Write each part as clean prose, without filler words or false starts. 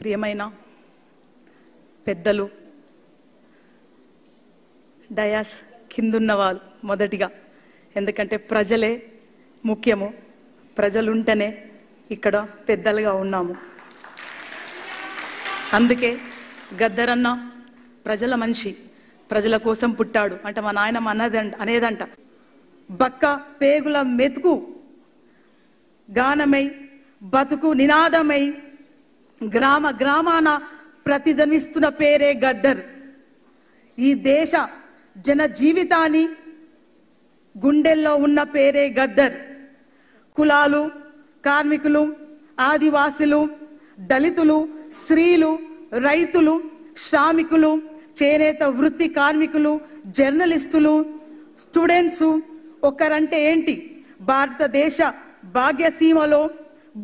ప్రియమైన పెద్దలు, డయాస్ కిందున్న వాళ్ళు మొదటిగా, ఎందుకంటే ప్రజలే ముఖ్యము, ప్రజలుంటేనే ఇక్కడ పెద్దలుగా ఉన్నాము. అందుకే గద్దరన్న ప్రజల మనిషి, ప్రజల కోసం పుట్టాడు అంటే మా నాయనమ్మ అనేదంట, బక్క పేగుల మెతుకు గానమై బతుకు నినాదమై గ్రామ గ్రామాన ప్రతిధ్వనిస్తున్న పేరే గద్దర్. ఈ దేశ జన జీవితాన్ని గుండెల్లో ఉన్న పేరే గద్దర్. కులాలు, కార్మికులు, ఆదివాసులు, దళితులు, స్త్రీలు, రైతులు, శ్రామికులు, చేనేత వృత్తి కార్మికులు, జర్నలిస్టులు, స్టూడెంట్స్ ఒకరంటే ఏంటి, భారతదేశ భాగ్యసీమలో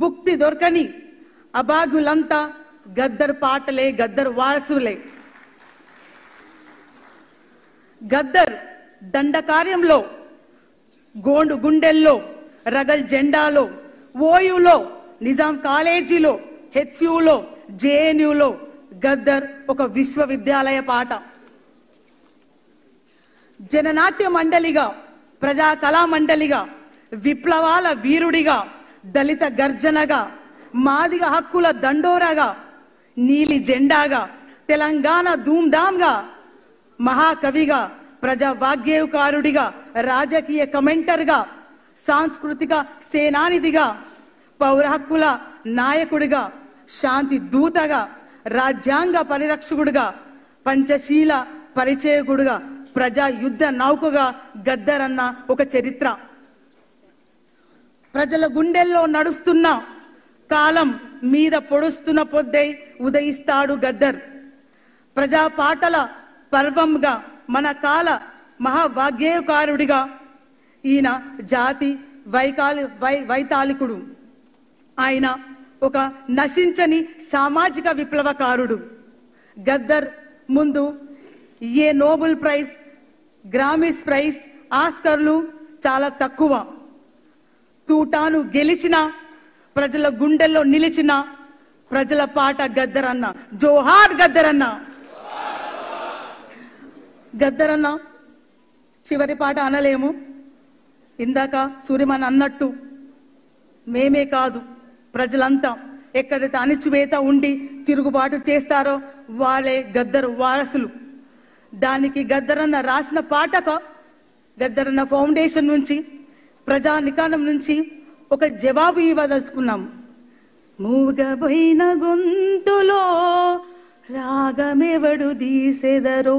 భుక్తి దొరకని అభాగ్యులంతా గద్దర్ పాటలే, గద్దర్ వారసులే. గద్దర్ దండకార్యంలో, గోండు గుండెల్లో, రగల్ జెండాలో, ఓయూలో, నిజాం కాలేజీలో, హెచ్యులో, జేఎన్యులో గద్దర్ ఒక విశ్వవిద్యాలయ పాట. జననాట్య మండలిగా, ప్రజా కళా మండలిగా, విప్లవాల వీరుడిగా, దళిత గర్జనగా, మాదిగ హక్కుల దండోరాగా, నీలి జెండాగా, తెలంగాణ ధూమ్ధామ్గా, మహాకవిగా, ప్రజా వాగ్గేయకారుడిగా, రాజకీయ కమెంటర్గా, సాంస్కృతిక సేనానిధిగా, పౌర హక్కుల నాయకుడిగా, శాంతి దూతగా, రాజ్యాంగ పరిరక్షకుడిగా, పంచశీల పరిచయకుడిగా, ప్రజా యుద్ధ నౌకగా గద్దరన్న ఒక చరిత్ర. ప్రజల గుండెల్లో నడుస్తున్న కాలం మీద పొడుస్తున్న పొద్దై ఉదయిస్తాడు గద్దర్. ప్రజా పాటల పర్వంగా, మన కాల మహావాగ్గేయకారుడిగా ఈయన జాతి వైతాళికుడు. ఆయన ఒక నశించని సామాజిక విప్లవకారుడు. గద్దర్ ముందు ఏ నోబెల్ ప్రైజ్, గ్రామీస్ ప్రైజ్, ఆస్కర్లు చాలా తక్కువ. తూటాను గెలిచిన, ప్రజల గుండెల్లో నిలిచిన ప్రజల పాట గద్దరన్న. జోహార్ గద్దరన్న. గద్దరన్న చివరి పాట అనలేము. ఇందాక సూర్యమన్ అన్నట్టు మేమే కాదు, ప్రజలంతా ఎక్కడైతే అణిచివేత ఉండి తిరుగుబాటు చేస్తారో వాళ్ళే గద్దర్ వారసులు. దానికి గద్దరన్న రాసిన పాటకు గద్దరన్న ఫౌండేషన్ నుంచి, ప్రజా నికాణం నుంచి ఒక జవాబు ఇవ్వదలుచుకున్నాం. మూగబోయిన గొంతులో రాగమెవడు తీసెదరో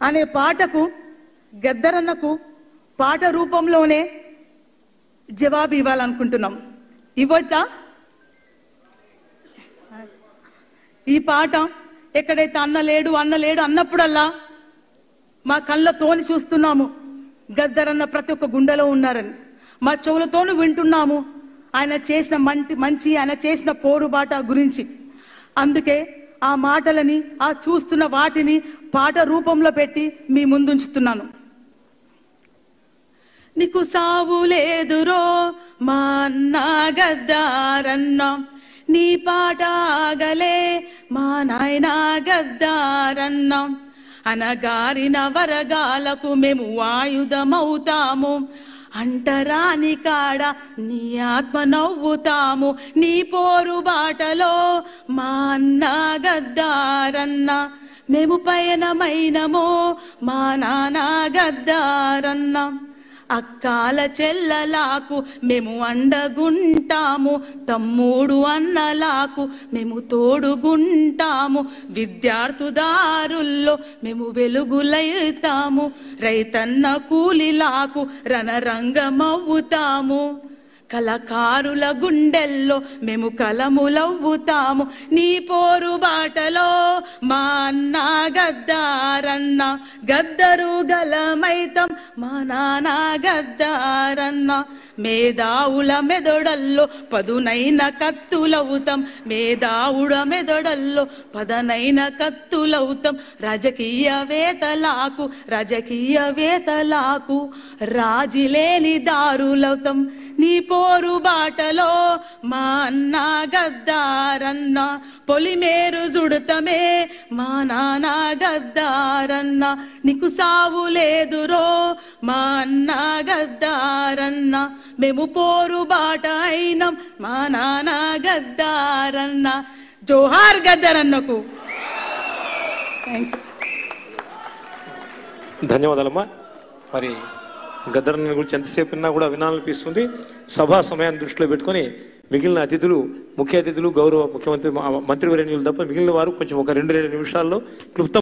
అనే పాటకు గద్దరన్నకు పాట రూపంలోనే జవాబు ఇవ్వాలనుకుంటున్నాం. ఇవ్వచ్చా? ఈ పాట ఎక్కడైతే అన్నలేడు అన్నప్పుడల్లా మా కళ్ళతోని చూస్తున్నాము గద్దరన్న ప్రతి ఒక్క గుండెలో ఉన్నారని, మా చెవులతోని వింటున్నాము ఆయన చేసిన మంచి ఆయన చేసిన పోరుబాట గురించి. అందుకే ఆ మాటలని, ఆ చూస్తున్న వాటిని పాట రూపంలో పెట్టి మీ ముందుంచుతున్నాను. నీకు సావు లేదురో మా అన్న గద్దారన్న, నీ పాట ఆగలే మా నాయన గద్దారన్న, అనగారిన వరగాలకు మేము ఆయుధమవుతాము, అంటరాని కాడ నీ ఆత్మ నవ్వుతాము, నీ పోరు బాటలో మా అన్న గద్దారన్న, మేము పయనమైనమో మా నాన్న గద్దారన్న, అక్కాల చెల్లలాకు మేము అండగుంటాము, తమ్ముడు అన్నలాకు మేము తోడుగుంటాము, విద్యార్థుదారుల్లో మేము వెలుగులైతాము, రైతన్న కూలిలాకు రణరంగమవుతాము, కళకారుల గుండెల్లో మేము కలములవ్వుతాము, నీ పోరు బాటలో మా అన్న గద్దారన్న, గద్దరు గలమైతం మా నాన్న గద్దారన్న, మేధావుల మెదడల్లో పదునైన కత్తులవుతాం, మేధావుల మెదడల్లో పదనైన కత్తులవుతాం, రాజకీయవేత్తలకు రాజకీయవేత్తలకు రాజీలేని దారులవుతాం, నీ పోరు బాటలో మా అన్న గద్దారన్న, పొలిమేరు జుడతమే మా నాన్న గద్దారన్న, నీకు సావు లేదురో మా అన్న గద్దారన్న, మేము పోరు బాట అయినాం మా నాన్న గద్దారన్న. జోహార్ గద్దరన్నకు. Thank you. ధన్యవాదాలమ్మా. మరి గద్దరన్న గురించి ఎంతసేపు ఉన్నా కూడా వినాలనిపిస్తుంది. సభా సమయాన్ని దృష్టిలో పెట్టుకొని మిగిలిన అతిథులు, ముఖ్య అతిథులు, గౌరవ ముఖ్యమంత్రి, మంత్రివర్యులు తప్ప మిగిలిన వారు కొంచెం ఒక 2 నిమిషాల్లో క్లుప్త